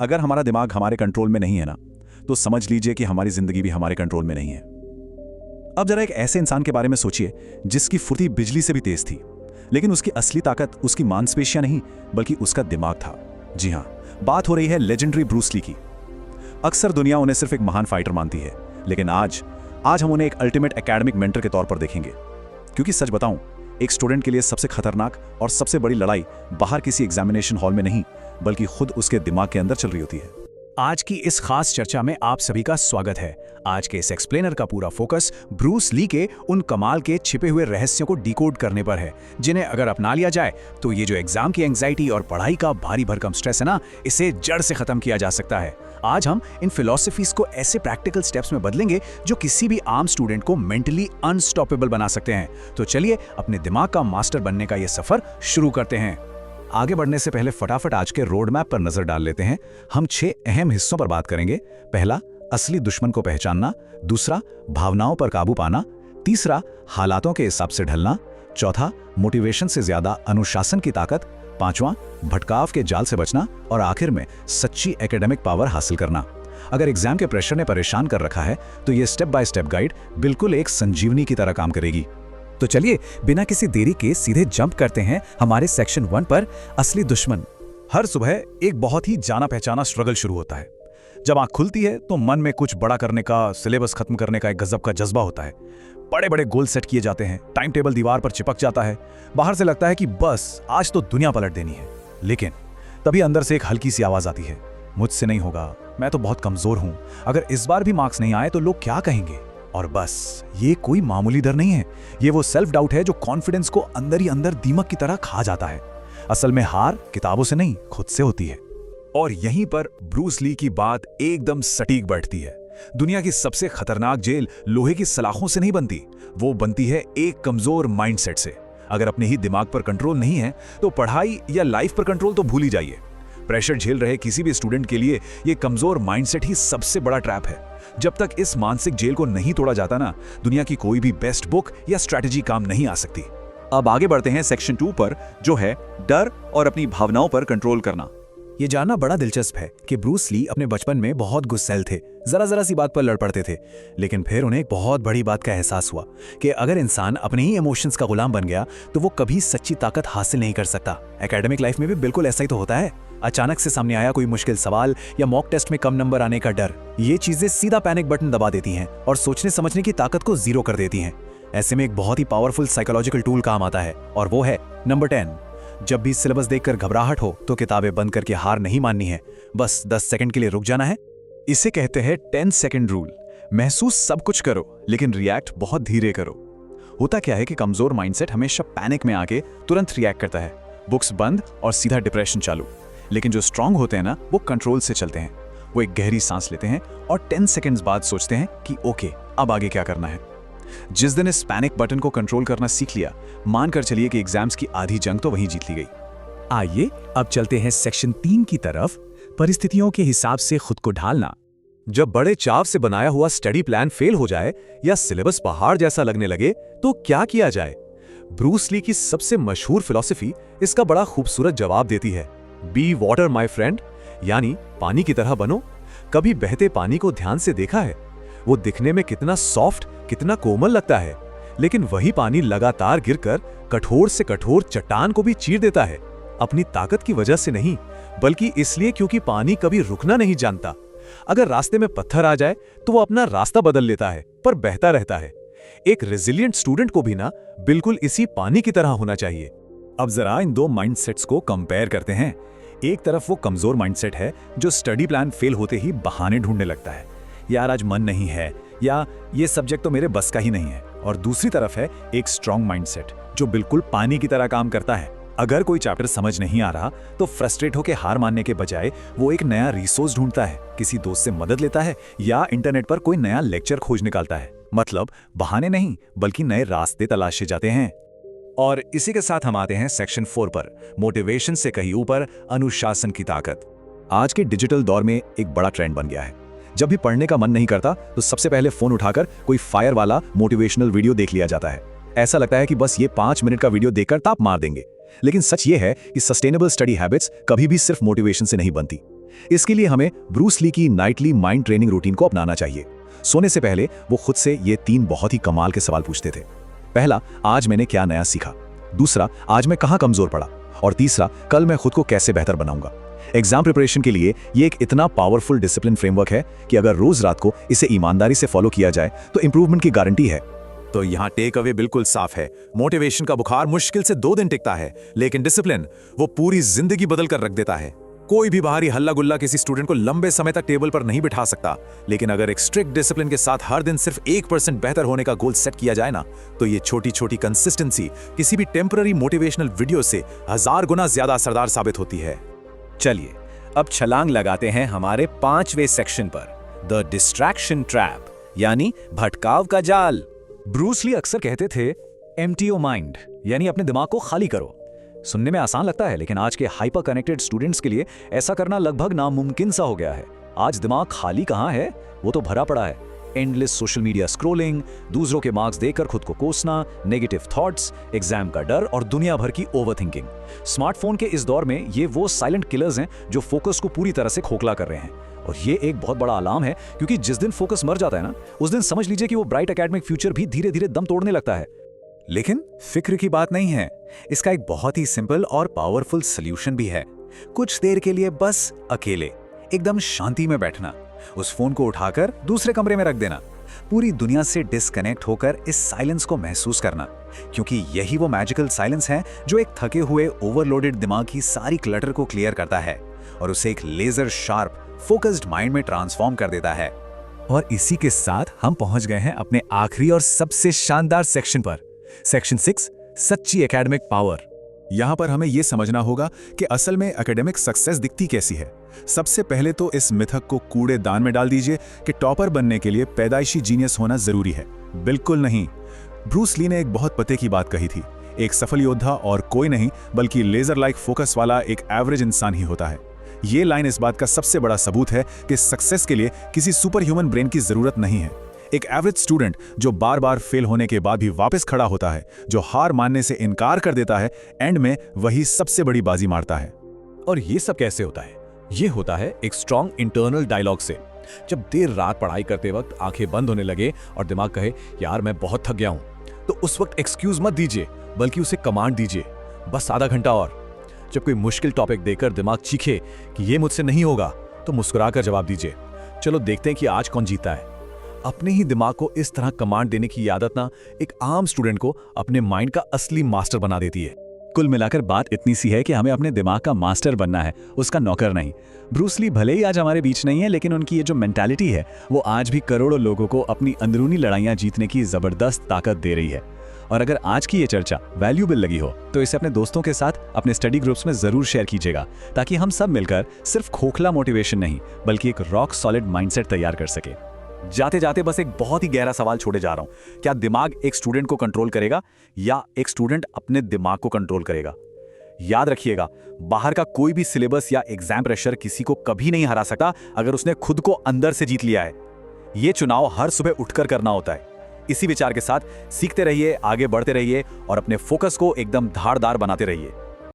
अगर हमारा दिमाग हमारे कंट्रोल में नहीं है ना, तो समझ लीजिए कि हमारी जिंदगी भी हमारे कंट्रोल में नहीं है। अब जरा एक ऐसे इंसान के बारे में सोचिए जिसकी फुर्ती बिजली से भी तेज थी, लेकिन उसकी असली ताकत उसकी मांसपेशियां नहीं बल्कि उसका दिमाग था। जी हां, बात हो रही है लेजेंडरी ब्रूस ली की। अक्सर दुनिया उन्हें सिर्फ एक महान फाइटर मानती है, लेकिन आज हम उन्हें एक अल्टीमेट एकेडमिक मेंटर के तौर पर देखेंगे। क्योंकि सच बताऊं, एक स्टूडेंट के लिए सबसे खतरनाक और सबसे बड़ी लड़ाई बाहर किसी एग्जामिनेशन हॉल में नहीं बल्कि खुद उसके दिमाग के अंदर चल रही होती है। आज की इस खास चर्चा में आप सभी का स्वागत है। आज के इस एक्सप्लेनर का पूरा फोकस ब्रूस ली के उन कमाल के छिपे हुए रहस्यों को डिकोड करने पर है, जिन्हें अगर अपना लिया जाए तो ये जो एग्जाम की एंग्जाइटी और पढ़ाई का भारी भरकम स्ट्रेस है ना, इसे जड़ से खत्म किया जा सकता है। आज हम इन फिलॉसफीज को ऐसे प्रैक्टिकल स्टेप्स में बदलेंगे जो किसी भी आम स्टूडेंट को मेंटली अनस्टॉपेबल बना सकते हैं। तो चलिए अपने दिमाग का मास्टर बनने का ये सफर शुरू करते हैं। आगे बढ़ने से पहले फटाफट आज के रोड मैप पर नजर डाल लेते हैं। हम 6 अहम हिस्सों पर बात करेंगे। पहला, असली दुश्मन को पहचानना। दूसरा, भावनाओं पर काबू पाना। तीसरा, हालातों के हिसाब से ढलना। चौथा, मोटिवेशन से ज्यादा अनुशासन की ताकत। पांचवां, भटकाव के जाल से बचना। और आखिर में सच्ची एकेडमिक पावर हासिल करना। अगर एग्जाम के प्रेशर ने परेशान कर रखा है तो ये स्टेप बाय स्टेप गाइड बिल्कुल एक संजीवनी की तरह काम करेगी। तो चलिए बिना किसी देरी के सीधे जंप करते हैं हमारे सेक्शन 1 पर, असली दुश्मन। हर सुबह एक बहुत ही जाना पहचाना स्ट्रगल शुरू होता है। जब आंख खुलती है तो मन में कुछ बड़ा करने का, सिलेबस खत्म करने का एक गजब का जज्बा होता है। बड़े बड़े गोल सेट किए जाते हैं, टाइम टेबल दीवार पर चिपक जाता है। बाहर से लगता है कि बस आज तो दुनिया पलट देनी है, लेकिन तभी अंदर से एक हल्की सी आवाज आती है, मुझसे नहीं होगा, मैं तो बहुत कमजोर हूं, अगर इस बार भी मार्क्स नहीं आए तो लोग क्या कहेंगे। और बस ये कोई मामूली डर नहीं है, ये वो सेल्फ डाउट है जो कॉन्फिडेंस को अंदर ही अंदर दीमक की तरह खा जाता है। असल में हार किताबों से नहीं, खुद से होती है। और यहीं पर ब्रूस ली की बात एकदम सटीक बैठती है। दुनिया की सबसे खतरनाक जेल लोहे की सलाखों से नहीं बनती, वो बनती है एक कमजोर माइंडसेट से। अगर अपने ही दिमाग पर कंट्रोल नहीं है तो पढ़ाई या लाइफ पर कंट्रोल तो भूल ही जाइए। प्रेशर झेल रहे किसी भी स्टूडेंट के लिए ये कमजोर माइंडसेट ही सबसे बड़ा ट्रैप है। जब तक इस मानसिक जेल को नहीं तोड़ा जाता ना, दुनिया की कोई भी बेस्ट बुक या स्ट्रैटेजी काम नहीं आ सकती। अब आगे बढ़ते हैं सेक्शन 2 पर, जो है डर और अपनी भावनाओं पर कंट्रोल करना। ये जानना बड़ा दिलचस्प है कि ब्रूस ली अपने बचपन में बहुत गुस्सैल थे, जरा सी बात पर लड़ पड़ते थे। लेकिन फिर उन्हें एक बहुत बड़ी बात का एहसास हुआ कि अगर इंसान अपने ही इमोशंस का गुलाम बन गया तो वो कभी सच्ची ताकत हासिल नहीं कर सकता। एकेडमिक लाइफ में भी बिल्कुल ऐसा ही तो होता है। अचानक से सामने आया कोई मुश्किल सवाल या मॉक टेस्ट में कम नंबर आने का डर, ये चीजें सीधा पैनिक बटन दबा देती हैं और सोचने समझने की ताकत को जीरो कर देती हैं। ऐसे में एक बहुत ही पावरफुल साइकोलॉजिकल टूल काम आता है, और वो है नंबर 10। जब भी सिलेबस देखकर घबराहट हो तो किताबें बंद करके हार नहीं माननी है, बस 10 सेकंड के लिए रुक जाना है। इसे कहते हैं 10 सेकंड रूल। महसूस सब कुछ करो, लेकिन रिएक्ट बहुत धीरे करो। होता क्या है कि कमजोर माइंडसेट हमेशा पैनिक में आके तुरंत रिएक्ट करता है, बुक्स बंद और सीधा डिप्रेशन चालू। लेकिन जो स्ट्रांग होते हैं ना, वो कंट्रोल से चलते हैं। वो एक गहरी सांस लेते हैं और 10 सेकंड्स बाद सोचते हैं कि ओके, अब आगे क्या करना है। जिस दिन इस पैनिक बटन को कंट्रोल करना सीख लिया, मानकर चलिए कि एग्जाम्स की आधी जंग तो वहीं जीत ली गई। आइए अब चलते हैं सेक्शन 3 की तरफ, परिस्थितियों के हिसाब से खुद को ढालना। जब बड़े चाव से बनाया हुआ स्टडी प्लान फेल हो जाए या सिलेबस पहाड़ जैसा लगने लगे तो क्या किया जाए? ब्रूस ली की सबसे मशहूर फिलॉसफी इसका बड़ा खूबसूरत जवाब देती है, बी वाटर माई फ्रेंड, यानी पानी की तरह बनो। कभी बहते पानी को ध्यान से देखा है? वो दिखने में कितना सॉफ्ट, कितना कोमल लगता है, लेकिन वही पानी लगातार गिरकर कठोर से कठोर चट्टान को भी चीर देता है। अपनी ताकत की वजह से नहीं, बल्कि इसलिए क्योंकि पानी कभी रुकना नहीं जानता। अगर रास्ते में पत्थर आ जाए तो वो अपना रास्ता बदल लेता है, पर बहता रहता है। एक रेजिलिएंट स्टूडेंट को भी ना बिल्कुल इसी पानी की तरह होना चाहिए। अब जरा इन 2 माइंडसेट्स को कंपेयर करते हैं। एक तरफ वो कमजोर माइंडसेट है जो स्टडी प्लान फेल होते ही बहाने ढूंढने लगता है, यार आज मन नहीं है, या ये सब्जेक्ट तो मेरे बस का ही नहीं है। और दूसरी तरफ है एक स्ट्रांग माइंडसेट जो बिल्कुल पानी की तरह काम करता है। अगर कोई चैप्टर समझ नहीं आ रहा तो फ्रस्ट्रेट होकर हार मानने के बजाय वो एक नया रिसोर्स ढूंढता है, किसी दोस्त से मदद लेता है या इंटरनेट पर कोई नया लेक्चर खोज निकालता है। मतलब बहाने नहीं बल्कि नए रास्ते तलाशे जाते हैं। और इसी के साथ हम आते हैं सेक्शन 4 पर, मोटिवेशन से कहीं ऊपर, अनुशासन की ताकत। आज के डिजिटल दौर में एक बड़ा ट्रेंड बन गया है। जब भी पढ़ने का मन नहीं करता तो सबसे पहले फोन उठाकर कोई फायर वाला मोटिवेशनल वीडियो देख लिया जाता है। ऐसा लगता है कि बस ये 5 मिनट का वीडियो देखकर ताप मार देंगे। लेकिन सच ये है कि सस्टेनेबल स्टडी हैबिट्स कभी भी सिर्फ मोटिवेशन से नहीं बनती। इसके लिए हमें ब्रूस ली की नाइटली माइंड ट्रेनिंग रूटीन को अपनाना चाहिए। सोने से पहले वो खुद से ये 3 बहुत ही कमाल के सवाल पूछते थे। पहला, आज मैंने क्या नया सीखा। दूसरा, आज मैं कहाँ कमजोर पड़ा। और तीसरा, कल मैं खुद को कैसे बेहतर बनाऊंगा। एग्जाम प्रिपरेशन के लिए ये एक इतना पावरफुल डिसिप्लिन फ्रेमवर्क है कि अगर रोज रात को इसे ईमानदारी से फॉलो किया जाए तो इंप्रूवमेंट की गारंटी है। तो यहाँ टेक अवे बिल्कुल साफ है। मोटिवेशन का बुखार मुश्किल से 2 दिन टिकता है, लेकिन डिसिप्लिन वो पूरी जिंदगी बदल कर रख देता है। कोई भी बाहरी हल्ला गुल्ला किसी स्टूडेंट को लंबे समय तक टेबल पर नहीं बिठा सकता, लेकिन अगर एक स्ट्रिक्ट डिसिप्लिन के साथ हर दिन सिर्फ 1% बेहतर होने का गोल सेट किया जाए ना, तो ये छोटी छोटी कंसिस्टेंसी किसी भी टेम्पररी मोटिवेशनल वीडियो से 1000 गुना ज्यादा असरदार साबित होती है। चलिए अब छलांग लगाते हैं हमारे 5वें सेक्शन पर, द डिस्ट्रैक्शन ट्रैप, यानी भटकाव का जाल। ब्रूस ली अक्सर कहते थे एम्प्टी योर माइंड, यानी अपने दिमाग को खाली करो। सुनने में आसान लगता है, लेकिन आज के हाइपर कनेक्टेड स्टूडेंट्स के लिए ऐसा करना लगभग नामुमकिन सा हो गया है। आज दिमाग खाली कहाँ है, वो तो भरा पड़ा है। एंडलेस सोशल मीडिया स्क्रोलिंग, दूसरों के मार्क्स देखकर खुद को कोसना, नेगेटिव थॉट्स, एग्जाम का डर और दुनिया भर की ओवरथिंकिंग। स्मार्टफोन के इस दौर में ये वो साइलेंट किलर्स हैं जो फोकस को पूरी तरह से खोखला कर रहे हैं। और ये एक बहुत बड़ा अलार्म है, क्योंकि जिस दिन फोकस मर जाता है ना, उस दिन समझ लीजिए कि वो ब्राइट एकेडमिक फ्यूचर भी धीरे धीरे दम तोड़ने लगता है। लेकिन फिक्र की बात नहीं है, इसका एक बहुत ही सिंपल और पावरफुल सॉल्यूशन भी है। कुछ देर के लिए बस अकेले एकदम शांति में बैठना, उस फोन को उठाकर दूसरे कमरे में रख देना, पूरी दुनिया से डिस्कनेक्ट होकर इस साइलेंस को महसूस करना, क्योंकि यही वो मैजिकल साइलेंस है जो एक थके हुए ओवरलोडेड दिमाग की सारी क्लटर को क्लियर करता है और उसे एक लेजर शार्प फोकस्ड माइंड में ट्रांसफॉर्म कर देता है। और इसी के साथ हम पहुंच गए हैं अपने आखिरी और सबसे शानदार सेक्शन पर, सेक्शन 6, सच्ची एकेडमिक पावर। यहां पर हमें यह समझना होगा कि असल में एकेडमिक सक्सेस दिखती कैसी है। सबसे पहले तो इस मिथक को कूड़ेदान में डाल दीजिए कि टॉपर बनने के लिए पैदाइशी जीनियस होना जरूरी है। बिल्कुल नहीं। ब्रूस ली ने एक बहुत पते की बात कही थी, एक सफल योद्धा और कोई नहीं बल्कि लेजर लाइक फोकस वाला एक एवरेज इंसान ही होता है। ये लाइन इस बात का सबसे बड़ा सबूत है कि सक्सेस के लिए किसी सुपर ह्यूमन ब्रेन की जरूरत नहीं है। एक एवरेज स्टूडेंट जो बार बार फेल होने के बाद भी वापस खड़ा होता है, जो हार मानने से इनकार कर देता है, एंड में वही सबसे बड़ी बाजी मारता है। और ये सब कैसे होता है? ये होता है एक स्ट्रॉन्ग इंटरनल डायलॉग से। जब देर रात पढ़ाई करते वक्त आंखें बंद होने लगे और दिमाग कहे यार मैं बहुत थक गया हूं, तो उस वक्त एक्सक्यूज मत दीजिए, बल्कि उसे कमांड दीजिए, बस आधा घंटा और। जब कोई मुश्किल टॉपिक देकर दिमाग चीखे कि ये मुझसे नहीं होगा, तो मुस्कुराकर जवाब दीजिए, चलो देखते हैं कि आज कौन जीता है। अपने ही दिमाग को इस तरह कमांड देने की आदत ना एक आम स्टूडेंट को अपने माइंड का असली मास्टर बना देती है। कुल मिलाकर बात इतनी सी है कि हमें अपने दिमाग का मास्टर बनना है, उसका नौकर नहीं। ब्रूस ली भले ही आज हमारे बीच नहीं है, लेकिन उनकी ये जो मेंटालिटी है वो आज भी करोड़ों लोगों को अपनी अंदरूनी लड़ाइयां जीतने की जबरदस्त ताकत दे रही है। और अगर आज की ये चर्चा वैल्यूएबल लगी हो तो इसे अपने दोस्तों के साथ अपने स्टडी ग्रुप्स में जरूर शेयर कीजिएगा, ताकि हम सब मिलकर सिर्फ खोखला मोटिवेशन नहीं बल्कि एक रॉक सॉलिड माइंडसेट तैयार कर सके। जाते जाते बस एक बहुत ही गहरा सवाल छोड़े जा रहा हूं, क्या दिमाग एक स्टूडेंट को कंट्रोल करेगा या एक स्टूडेंट अपने दिमाग को कंट्रोल करेगा? याद रखिएगा, बाहर का कोई भी सिलेबस या एग्जाम प्रेशर किसी को कभी नहीं हरा सकता अगर उसने खुद को अंदर से जीत लिया है। यह चुनाव हर सुबह उठकर करना होता है। इसी विचार के साथ सीखते रहिए, आगे बढ़ते रहिए और अपने फोकस को एकदम धारदार बनाते रहिए।